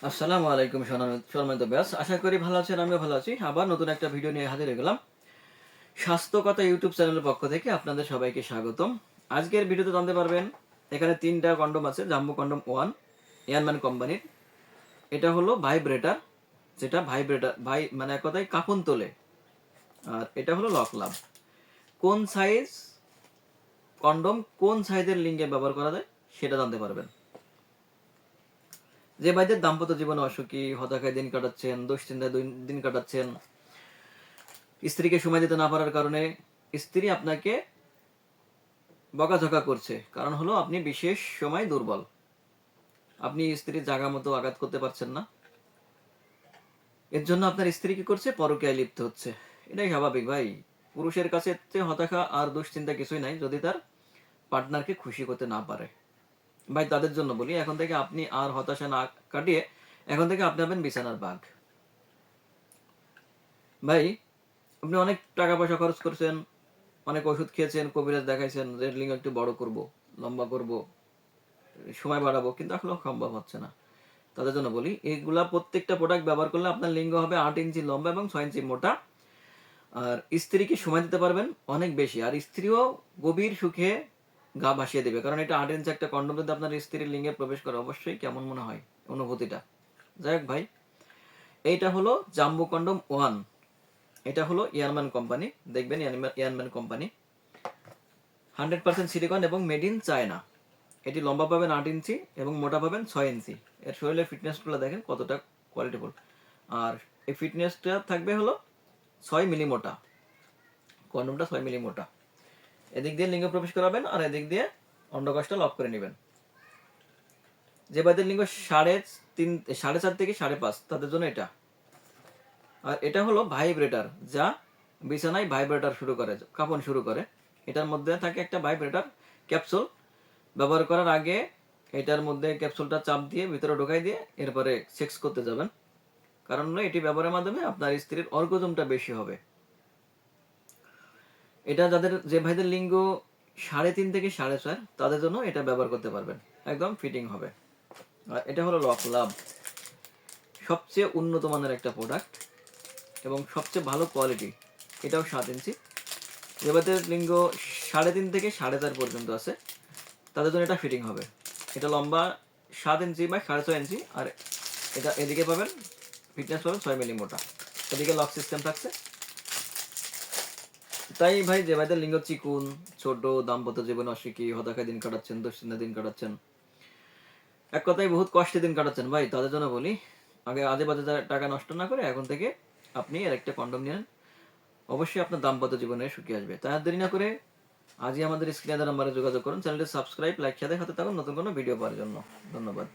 আসসালামু আলাইকুম সম্মানিত ব্যাস, আশা করি ভালো আছেন, আমিও ভালো আছি। আবার নতুন একটা ভিডিও নিয়ে হাজির হয়ে গেলাম স্বাস্থ্য কথা ইউটিউব চ্যানেলের পক্ষ থেকে। আপনাদের সবাইকে স্বাগতম। আজকের ভিডিওতে জানতে পারবেন এখানে 3টা কন্ডম আছে। জাম্বো কন্ডম 1 এয়ারম্যান কোম্পানির। এটা হলো ভাইব্রেটার, যেটা ভাইব্রেটার মানে এক কথায় কাঁপন তোলে। আর এটা হলো লক লাভ। কোন সাইজ কন্ডম কোন সাইজের লিঙ্গে ব্যবহার করা যায় সেটা জানতে পারবেন। যে ভাইদের দাম্পত্য জীবনে অসুখী, হতাশায় দিন কাটাচ্ছেন, দুশ্চিন্তায় দিন কাটাচ্ছেন, স্ত্রীকে সময় দিতে না পারার কারণে স্ত্রী আপনাকে বকাঝকা করছে, কারণ হলো আপনি বিশেষ সময় দুর্বল, আপনি স্ত্রীর জায়গা মতো আঘাত করতে পারছেন না, এর জন্য আপনার স্ত্রী কি করছে, পরকীয়ায় লিপ্ত হচ্ছে। এটাই স্বাভাবিক ভাই। পুরুষের কাছে হতাশা আর দুশ্চিন্তা কিছুই নাই যদি তার পার্টনারকে খুশি করতে না পারে। ভাই তাদের জন্য বলি, এখন থেকে আপনি আর হতাশা না কাটিয়ে এখন থেকে আপনি হবেন বিছানার বাঘ। ভাই আপনি অনেক টাকা পয়সা খরচ করছেন, অনেক ওষুধ খেয়েছেন, কবিরাজ দেখাইছেন, রেড লিঙ্গ একটু বড় করব, লম্বা করব, সময় বাড়াবো, কিন্তু আসলে সম্ভব হচ্ছে না। তাদের জন্য বলি, এইগুলা প্রত্যেকটা প্রোডাক্ট ব্যবহার করলে আপনার লিঙ্গ হবে 8 ইঞ্চি লম্বা এবং 6 ইঞ্চি মোটা। আর স্ত্রীকে সময় দিতে পারবেন অনেক বেশি, আর স্ত্রীও গভীর সুখে গা ভাসিয়ে দেবে। কারণ এটা 8 ইঞ্চি একটা কন্ডোম যদি আপনার স্ত্রীর লিঙ্গে প্রবেশ করে, অবশ্যই কেমন মনে হয় অনুভূতিটা। যাই হোক ভাই, এইটা হলো জাম্বো কন্ডম 1। এটা হলো ইয়ারম্যান কোম্পানি, দেখবেন ইয়ারম্যান কোম্পানি 100% সিলিকন এবং মেড ইন চায়না। এটি লম্বা পাবেন 8 ইঞ্চি এবং মোটা পাবেন 6 ইঞ্চি। এর শরীরের ফিটনেসগুলো দেখেন কতটা কোয়ালিটিফুল। আর এই ফিটনেসটা থাকবে হলো 6 মিলি মোটা, কন্ডমটা 6 মিলি মোটা। এদিক দিয়ে লিঙ্গ প্রবেশ করাবেন আর এদিক দিয়ে অন্ডকোষটা লক করে নেবেন। যে বাদের লিঙ্গ 3.5 থেকে 5.5 তাদের জন্য এটা। আর এটা হলো ভাইব্রেটার, যা বিছানায় ভাইব্রেটার শুরু করে, কাঁপন শুরু করে। এটার মধ্যে থাকে একটা ভাইব্রেটার ক্যাপসুল। ব্যবহার করার আগে এটার মধ্যে ক্যাপসুলটা চাপ দিয়ে ভিতরে ঢোকাই দিয়ে এরপরে সেক্স করতে যাবেন, কারণ হলো এটি ব্যবহারের মাধ্যমে আপনার স্ত্রীর অর্গজমটা বেশি হবে। এটা যে ভাইদের লিঙ্গ 3.5 থেকে 4.5 তাদের জন্য এটা ব্যবহার করতে পারবেন, একদম ফিটিং হবে। আর এটা হলো লক লাভ, সবচেয়ে উন্নত মানের একটা প্রোডাক্ট এবং সবচেয়ে ভালো কোয়ালিটি। এটাও 7 ইঞ্চি। যে ভাইদের লিঙ্গ 3.5 থেকে 4.5 পর্যন্ত আছে তাদের জন্য এটা ফিটিং হবে। এটা লম্বা 7 ইঞ্চি বা 6.5 ইঞ্চি। আর এটা এদিকে পাবেন ফিটনেস পাবেন 6 মিলি মোটা। এদিকে লক সিস্টেম থাকছে। তাই ভাই যে ভাইদের লিঙ্গ চিকুন, ছোট, দাম্পত্য জীবনে অসুখী, হতাশায় দিন কাটাচ্ছেন, দুশ্চিন্তায় দিন কাটাচ্ছেন, এক কথায় বহুত কষ্টে দিন কাটাচ্ছেন, ভাই তাদের জন্য বলি, আগে আজে বাজে টাকা নষ্ট না করে এখন থেকে আপনি এর একটা কন্ডম নিন। অবশ্যই আপনার দাম্পত্য জীবনে সুখী আসবে। তাই আর দেরি না করে আজই আমাদের স্ক্রিনে নাম্বারে যোগাযোগ করুন। চ্যানেলটি সাবস্ক্রাইব, লাইক, সাথে থাকুন নতুন কোনো ভিডিও পাওয়ার জন্য। ধন্যবাদ।